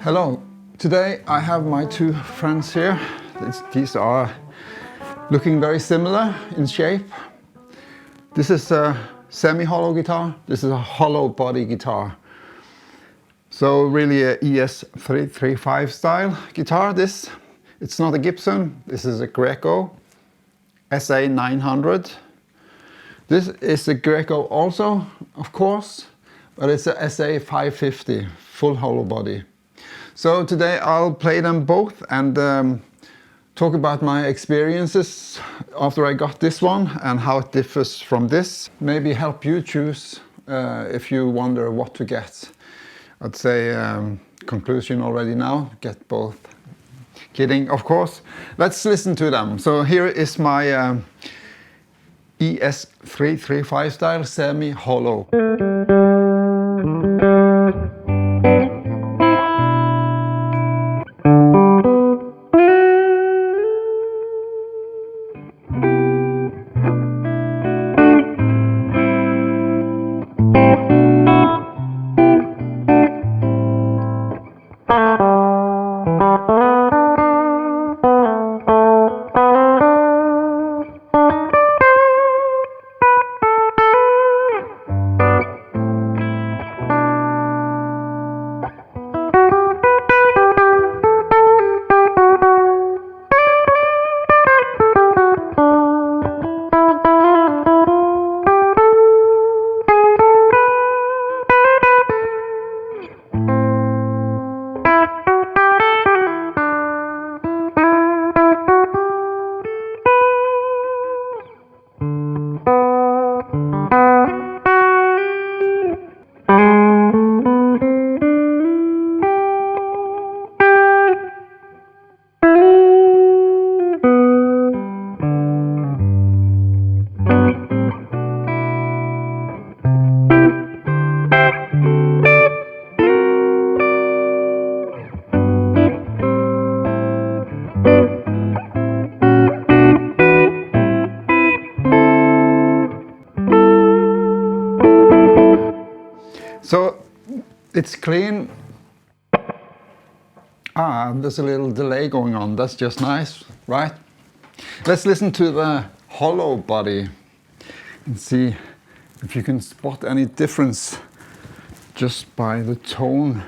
Hello, today I have my two friends here. These are looking very similar in shape. This is a semi-hollow guitar, this is a hollow body guitar. So really a ES335 style guitar. It's not a Gibson, this is a Greco SA900. This is a Greco also, of course, but it's a SA550 full hollow body. So today I'll play them both and talk about my experiences after I got this one and how it differs from this. Maybe help you choose if you wonder what to get. I'd say conclusion already now, get both. Kidding, of course. Let's listen to them. So here is my ES335 style semi-hollow. So it's clean. There's a little delay going on. That's just nice, right? Let's listen to the hollow body and see if you can spot any difference just by the tone.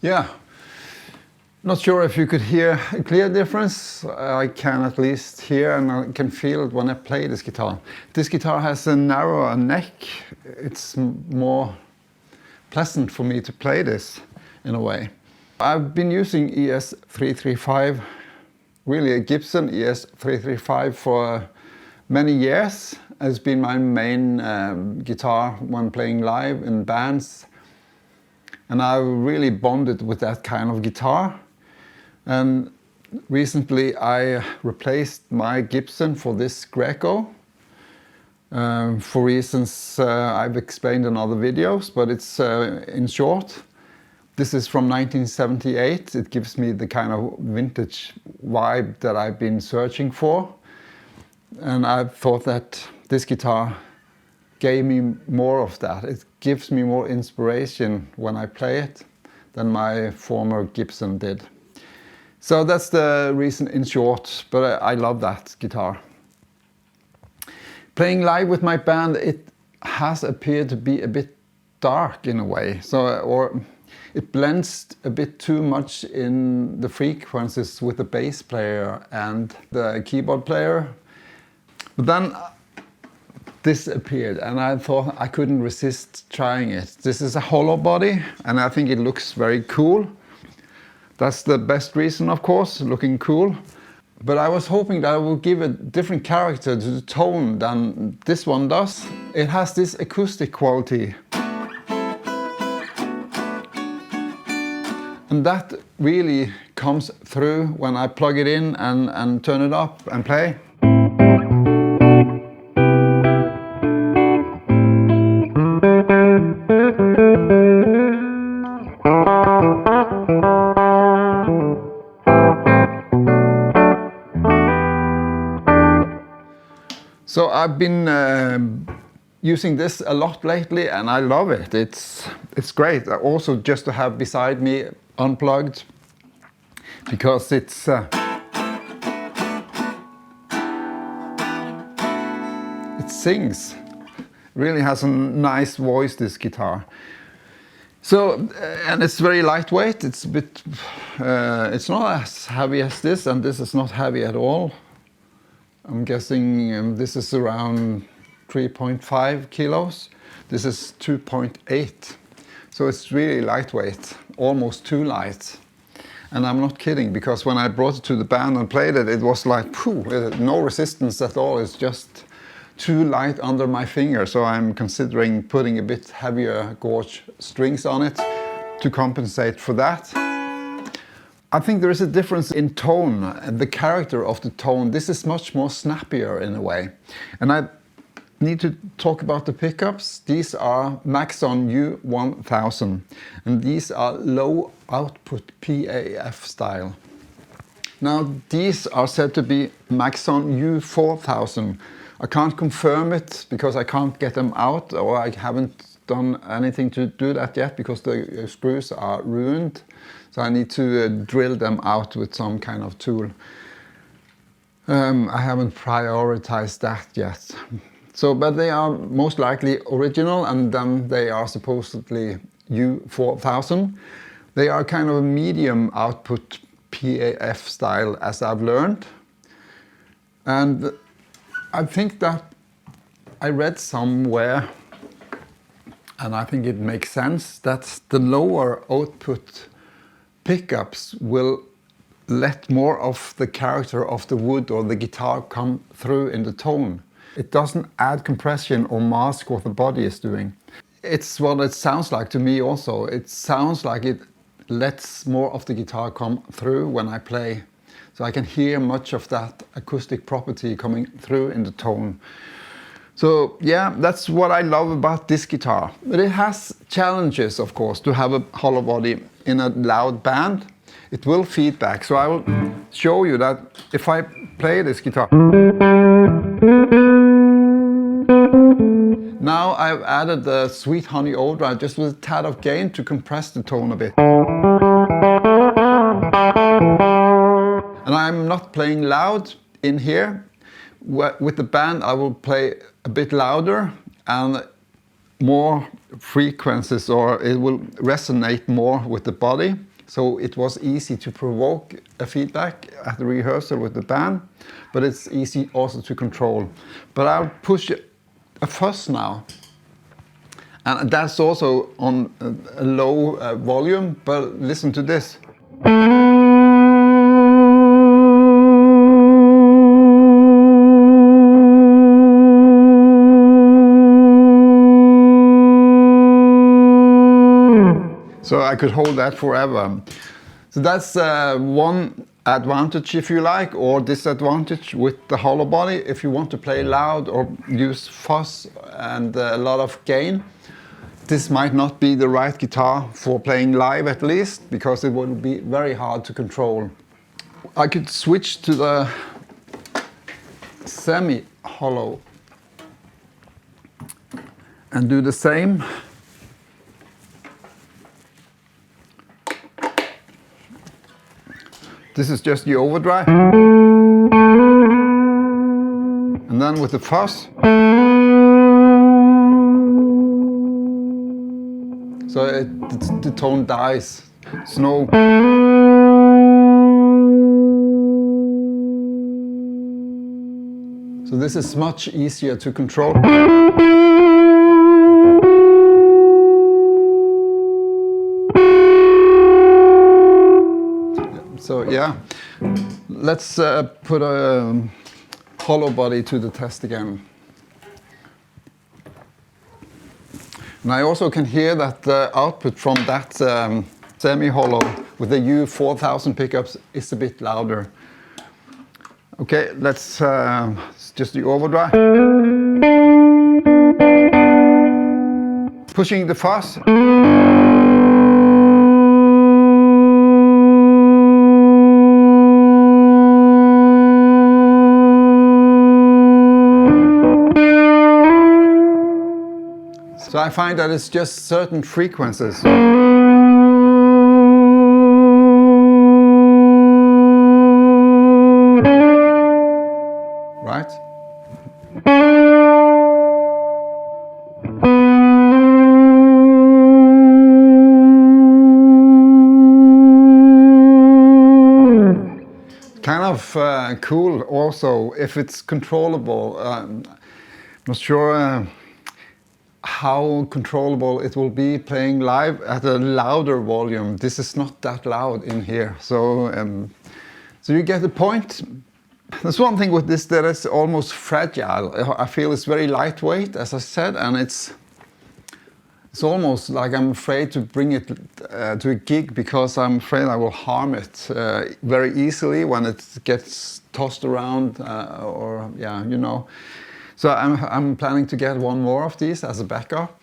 Yeah, not sure if you could hear a clear difference. I can at least hear and I can feel it when I play this guitar. This guitar has a narrower neck. It's more pleasant for me to play this in a way. I've been using ES335, really a Gibson ES335 for many years. It's been my main guitar when playing live in bands. And I really bonded with that kind of guitar. And recently I replaced my Gibson for this Greco. For reasons I've explained in other videos, but it's in short. This is from 1978. It gives me the kind of vintage vibe that I've been searching for. And I thought that this guitar gave me more of that. It gives me more inspiration when I play it than my former Gibson did. So that's the reason in short, but I love that guitar. Playing live with my band, it has appeared to be a bit dark in a way. Or it blends a bit too much in the frequencies with the bass player and the keyboard player. But then this appeared and I thought I couldn't resist trying it. This is a Hollowbody and I think it looks very cool. That's the best reason, of course, looking cool. But I was hoping that I would give a different character to the tone than this one does. It has this acoustic quality. And that really comes through when I plug it in and turn it up and play. So I've been using this a lot lately and I love it. It's great. Also just to have beside me unplugged because it sings. Really has a nice voice, this guitar. So and it's very lightweight. It's a bit it's not as heavy as this, and this is not heavy at all. I'm guessing this is around 3.5 kilos. This is 2.8. So it's really lightweight, almost too light. And I'm not kidding, because when I brought it to the band and played it, it was like, phew, no resistance at all. It's just too light under my finger. So I'm considering putting a bit heavier gauge strings on it to compensate for that. I think there is a difference in tone, the character of the tone. This is much more snappier in a way. And I need to talk about the pickups. These are Maxon U1000, and these are low output PAF style. Now these are said to be Maxon U4000. I can't confirm it because I can't get them out, or I haven't done anything to do that yet because the screws are ruined. So I need to drill them out with some kind of tool. I haven't prioritized that yet. So, but they are most likely original, and then they are supposedly U4000. They are kind of a medium output PAF style, as I've learned. And I think that I read somewhere, and I think it makes sense, that the lower output pickups will let more of the character of the wood or the guitar come through in the tone. It doesn't add compression or mask what the body is doing. It's what it sounds like to me also. It sounds like it lets more of the guitar come through when I play. So I can hear much of that acoustic property coming through in the tone. So yeah, that's what I love about this guitar. But it has challenges, of course, to have a Hollowbody in a loud band. It will feedback, so I will show you that if I play this guitar. Now I've added the Sweet Honey Overdrive just with a tad of gain to compress the tone a bit. I'm not playing loud in here, with the band I will play a bit louder and more frequencies, or it will resonate more with the body. So it was easy to provoke a feedback at the rehearsal with the band, but it's easy also to control. But I'll push a fuzz now. And that's also on a low volume, but listen to this. So I could hold that forever. So that's one advantage, if you like, or disadvantage with the Hollowbody. If you want to play loud or use fuzz and a lot of gain, this might not be the right guitar for playing live, at least, because it would be very hard to control. I could switch to the semi-hollow and do the same. This is just the overdrive. And then with the fuzz. So the tone dies. It's no. So this is much easier to control. So yeah, let's put a Hollowbody to the test again. And I also can hear that the output from that semi-hollow with the U4000 pickups is a bit louder. Okay, let's just do overdrive. Pushing the fuzz. So I find that it's just certain frequencies. Right? Kind of cool also if it's controllable. Not sure how controllable it will be playing live at a louder volume. This is not that loud in here, so so you get the point. There's one thing with this that is almost fragile. I feel it's very lightweight, as I said, and it's almost like I'm afraid to bring it to a gig, because I'm afraid I will harm it very easily when it gets tossed around, or yeah, you know. So I'm planning to get one more of these as a backup.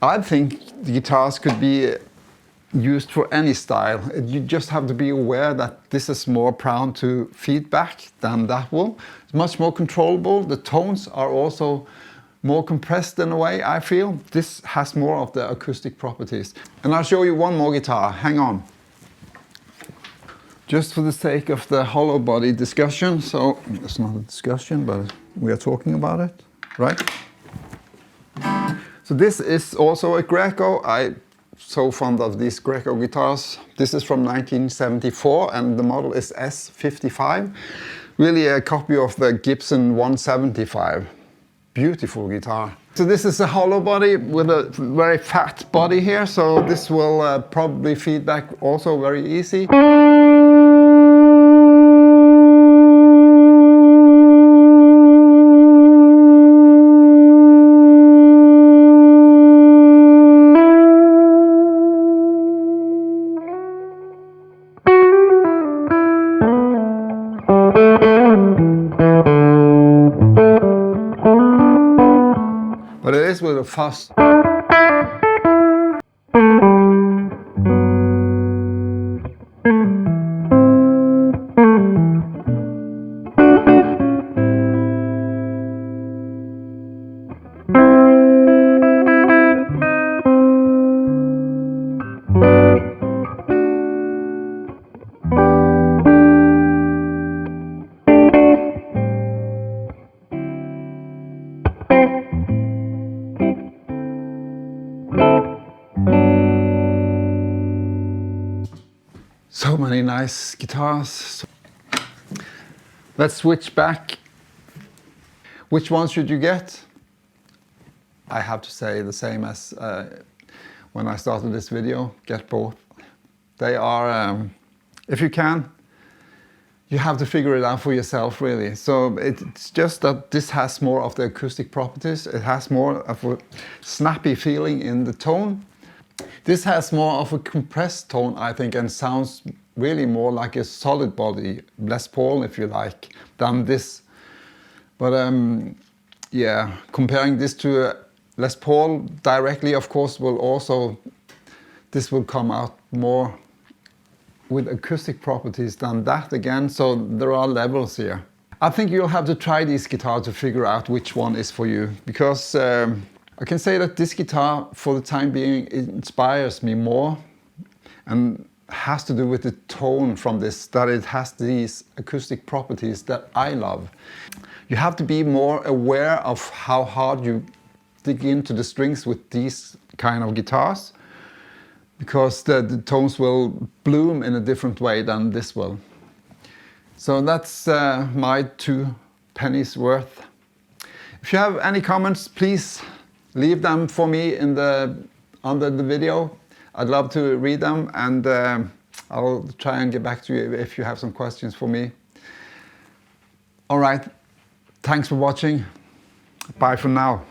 I think the guitars could be used for any style. You just have to be aware that this is more prone to feedback than that one. It's much more controllable. The tones are also more compressed in a way, I feel. This has more of the acoustic properties. And I'll show you one more guitar. Hang on. Just for the sake of the Hollowbody discussion, so it's not a discussion, but we are talking about it, right? So this is also a Greco. I'm so fond of these Greco guitars. This is from 1974 and the model is S55. Really a copy of the Gibson 175. Beautiful guitar. So this is a Hollowbody with a very fat body here, so this will probably feedback also very easy. But it is with a fuzz. So many nice guitars. Let's switch back. Which one should you get? I have to say the same as when I started this video. Get both. They are, if you can, you have to figure it out for yourself really. So it's just that this has more of the acoustic properties. It has more of a snappy feeling in the tone. This has more of a compressed tone, I think, and sounds really more like a solid body Les Paul, if you like, than this. But yeah, comparing this to a Les Paul directly, of course, will also, this will come out more with acoustic properties than that again. So there are levels here. I think you'll have to try this guitar to figure out which one is for you, because I can say that this guitar for the time being inspires me more, and has to do with the tone from this, that it has these acoustic properties that I love. You have to be more aware of how hard you dig into the strings with these kind of guitars, because the tones will bloom in a different way than this will. So that's my 2 pennies worth. If you have any comments, please leave them for me in under the video. I'd love to read them, and I'll try and get back to you if you have some questions for me. All right, thanks for watching. Bye for now.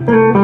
Thank